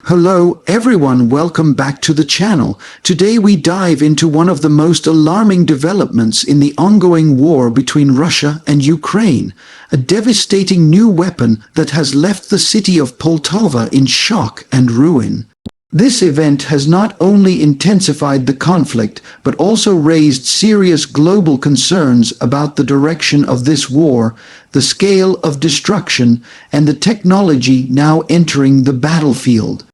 Hello everyone, welcome back to the channel. Today we dive into one of the most alarming developments in the ongoing war between Russia and Ukraine, a devastating new weapon that has left the city of Poltava in shock and ruin. This event has not only intensified the conflict, but also raised serious global concerns about the direction of this war, the scale of destruction, and the technology now entering the battlefield.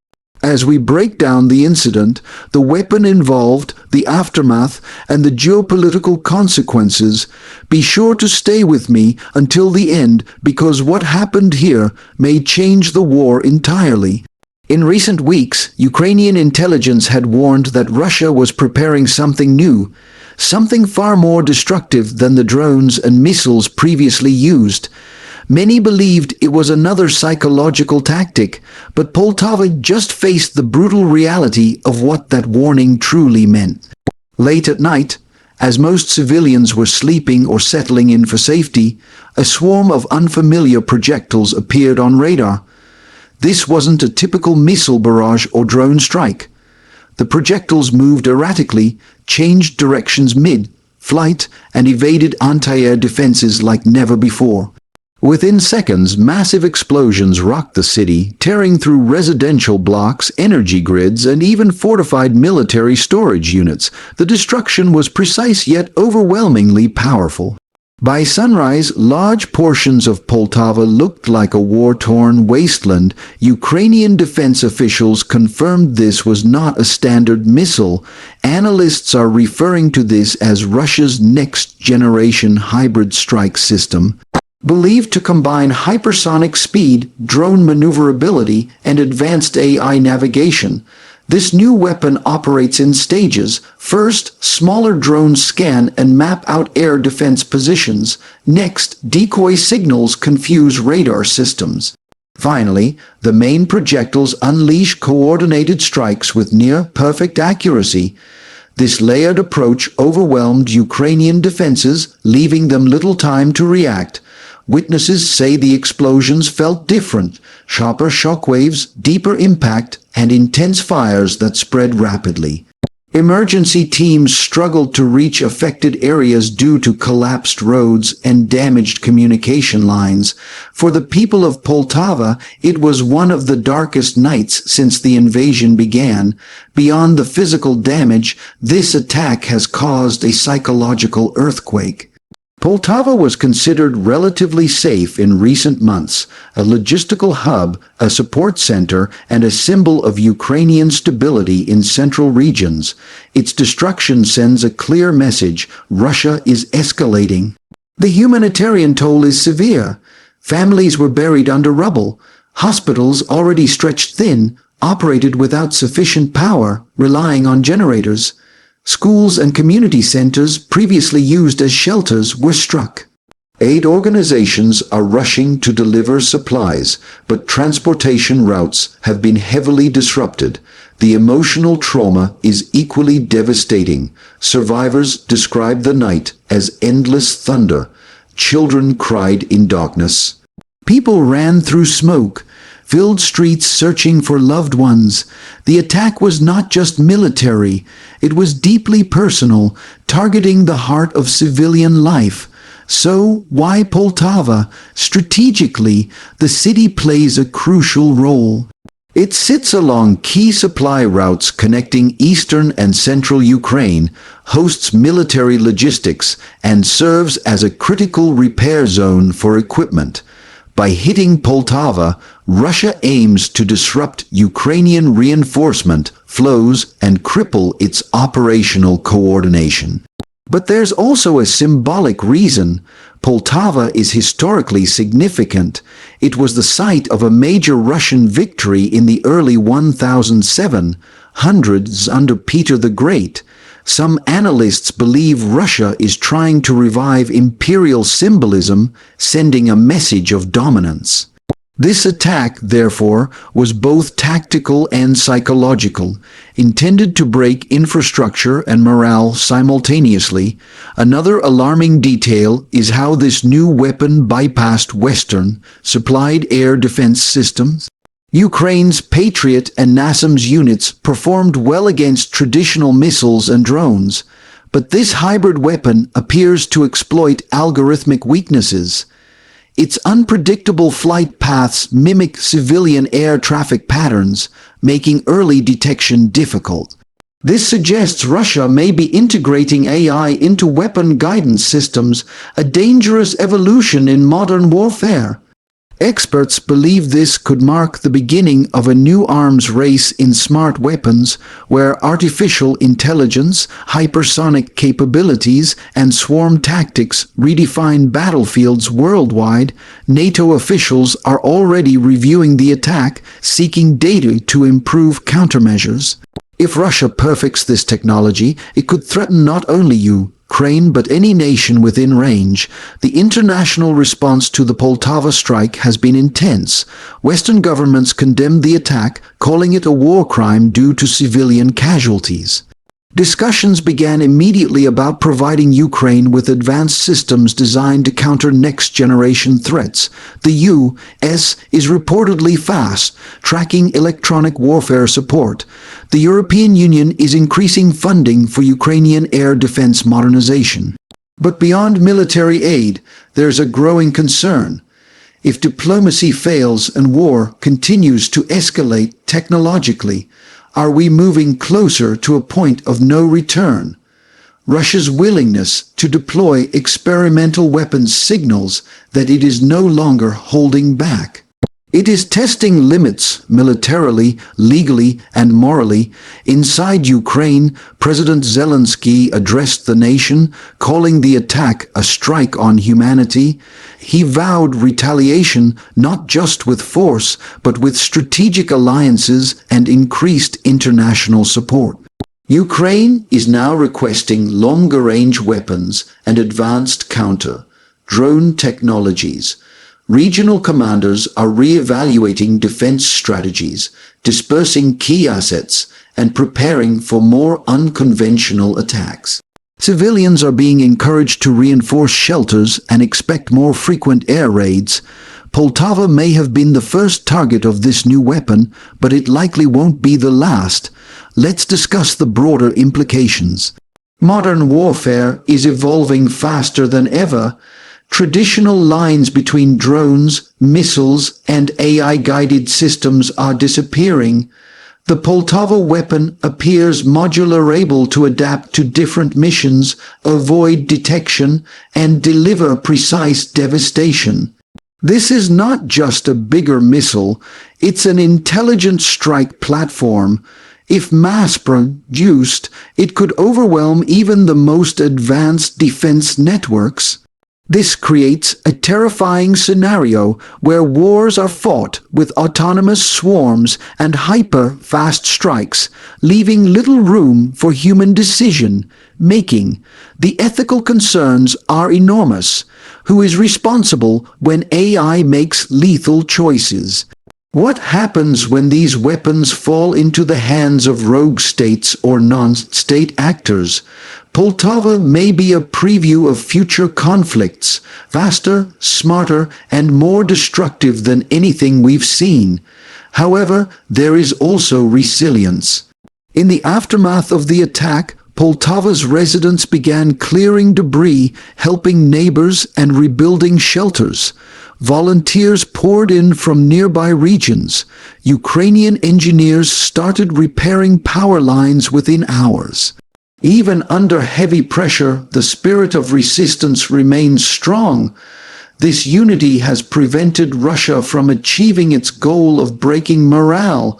As we break down the incident, the weapon involved, the aftermath, and the geopolitical consequences, be sure to stay with me until the end, because what happened here may change the war entirely. In recent weeks, Ukrainian intelligence had warned that Russia was preparing something new, something far more destructive than the drones and missiles previously used. Many believed it was another psychological tactic, but Poltava just faced the brutal reality of what that warning truly meant. Late at night, as most civilians were sleeping or settling in for safety, a swarm of unfamiliar projectiles appeared on radar. This wasn't a typical missile barrage or drone strike. The projectiles moved erratically, changed directions mid-flight, and evaded anti-air defenses like never before. Within seconds, massive explosions rocked the city, tearing through residential blocks, energy grids, and even fortified military storage units. The destruction was precise yet overwhelmingly powerful. By sunrise, large portions of Poltava looked like a war-torn wasteland. Ukrainian defense officials confirmed this was not a standard missile. Analysts are referring to this as Russia's next-generation hybrid strike system, believed to combine hypersonic speed, drone maneuverability, and advanced AI navigation. This new weapon operates in stages. First, smaller drones scan and map out air defense positions. Next, decoy signals confuse radar systems. Finally, the main projectiles unleash coordinated strikes with near-perfect accuracy. This layered approach overwhelmed Ukrainian defenses, leaving them little time to react. Witnesses say the explosions felt different: sharper shockwaves, deeper impact, and intense fires that spread rapidly. Emergency teams struggled to reach affected areas due to collapsed roads and damaged communication lines. For the people of Poltava, it was one of the darkest nights since the invasion began. Beyond the physical damage, this attack has caused a psychological earthquake. Poltava was considered relatively safe in recent months, a logistical hub, a support center, and a symbol of Ukrainian stability in central regions. Its destruction sends a clear message: Russia is escalating. The humanitarian toll is severe. Families were buried under rubble. Hospitals, already stretched thin, operated without sufficient power, relying on generators. Schools and community centers, previously used as shelters, were struck. Aid organizations are rushing to deliver supplies, but transportation routes have been heavily disrupted. The emotional trauma is equally devastating. Survivors describe the night as endless thunder. Children cried in darkness. People ran through smoke, filled streets searching for loved ones. The attack was not just military, it was deeply personal, targeting the heart of civilian life. So, why Poltava? Strategically, the city plays a crucial role. It sits along key supply routes connecting eastern and central Ukraine, hosts military logistics, and serves as a critical repair zone for equipment. By hitting Poltava, Russia aims to disrupt Ukrainian reinforcement flows and cripple its operational coordination. But there's also a symbolic reason. Poltava is historically significant. It was the site of a major Russian victory in the early 1700s under Peter the Great. Some analysts believe Russia is trying to revive imperial symbolism, sending a message of dominance. This attack, therefore, was both tactical and psychological, intended to break infrastructure and morale simultaneously. Another alarming detail is how this new weapon bypassed Western, supplied air defense systems. Ukraine's Patriot and NASAMS units performed well against traditional missiles and drones, but this hybrid weapon appears to exploit algorithmic weaknesses. Its unpredictable flight paths mimic civilian air traffic patterns, making early detection difficult. This suggests Russia may be integrating AI into weapon guidance systems, a dangerous evolution in modern warfare. Experts believe this could mark the beginning of a new arms race in smart weapons, where artificial intelligence, hypersonic capabilities, and swarm tactics redefine battlefields worldwide. NATO officials are already reviewing the attack, seeking data to improve countermeasures. If Russia perfects this technology, it could threaten not only Ukraine but any nation within range. The international response to the Poltava strike has been intense. Western governments condemned the attack, calling it a war crime due to civilian casualties. Discussions began immediately about providing Ukraine with advanced systems designed to counter next-generation threats. The U.S. is reportedly fast-tracking electronic warfare support. The European Union is increasing funding for Ukrainian air defense modernization. But beyond military aid, there's a growing concern. If diplomacy fails and war continues to escalate technologically, are we moving closer to a point of no return? Russia's willingness to deploy experimental weapons signals that it is no longer holding back. It is testing limits militarily, legally, and morally. Inside Ukraine, President Zelensky addressed the nation, calling the attack a strike on humanity. He vowed retaliation not just with force, but with strategic alliances and increased international support. Ukraine is now requesting longer-range weapons and advanced counter-drone technologies. Regional commanders are re-evaluating defense strategies, dispersing key assets, and preparing for more unconventional attacks. Civilians are being encouraged to reinforce shelters and expect more frequent air raids. Poltava may have been the first target of this new weapon, but it likely won't be the last. Let's discuss the broader implications. Modern warfare is evolving faster than ever. Traditional lines between drones, missiles, and AI-guided systems are disappearing. The Poltava weapon appears modular, able to adapt to different missions, avoid detection, and deliver precise devastation. This is not just a bigger missile, it's an intelligent strike platform. If mass-produced, it could overwhelm even the most advanced defense networks. This creates a terrifying scenario where wars are fought with autonomous swarms and hyper-fast strikes, leaving little room for human decision-making. The ethical concerns are enormous. Who is responsible when AI makes lethal choices? What happens when these weapons fall into the hands of rogue states or non-state actors? Poltava may be a preview of future conflicts, faster, smarter, and more destructive than anything we've seen. However, there is also resilience. In the aftermath of the attack, Poltava's residents began clearing debris, helping neighbors, and rebuilding shelters. Volunteers poured in from nearby regions. Ukrainian engineers started repairing power lines within hours. Even under heavy pressure, the spirit of resistance remains strong. This unity has prevented Russia from achieving its goal of breaking morale.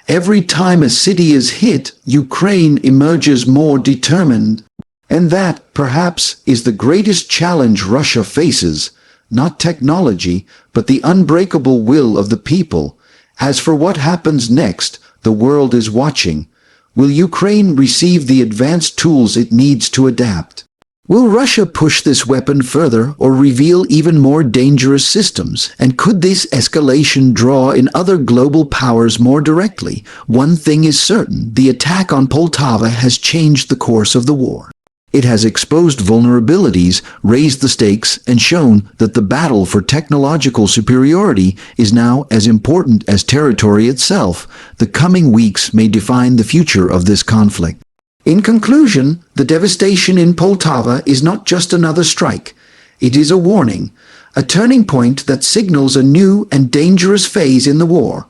Every time a city is hit, Ukraine emerges more determined. And that, perhaps, is the greatest challenge Russia faces. Not technology, but the unbreakable will of the people. As for what happens next, the world is watching. Will Ukraine receive the advanced tools it needs to adapt? Will Russia push this weapon further or reveal even more dangerous systems? And could this escalation draw in other global powers more directly? One thing is certain, the attack on Poltava has changed the course of the war. It has exposed vulnerabilities, raised the stakes, and shown that the battle for technological superiority is now as important as territory itself. The coming weeks may define the future of this conflict. In conclusion, the devastation in Poltava is not just another strike. It is a warning, a turning point that signals a new and dangerous phase in the war.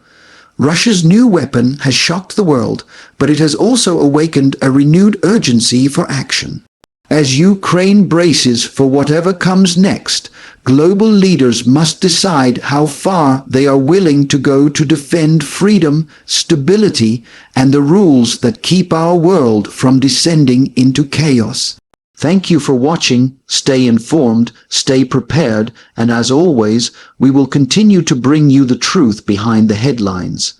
Russia's new weapon has shocked the world, but it has also awakened a renewed urgency for action. As Ukraine braces for whatever comes next, global leaders must decide how far they are willing to go to defend freedom, stability, and the rules that keep our world from descending into chaos. Thank you for watching. Stay informed, stay prepared, and as always, we will continue to bring you the truth behind the headlines.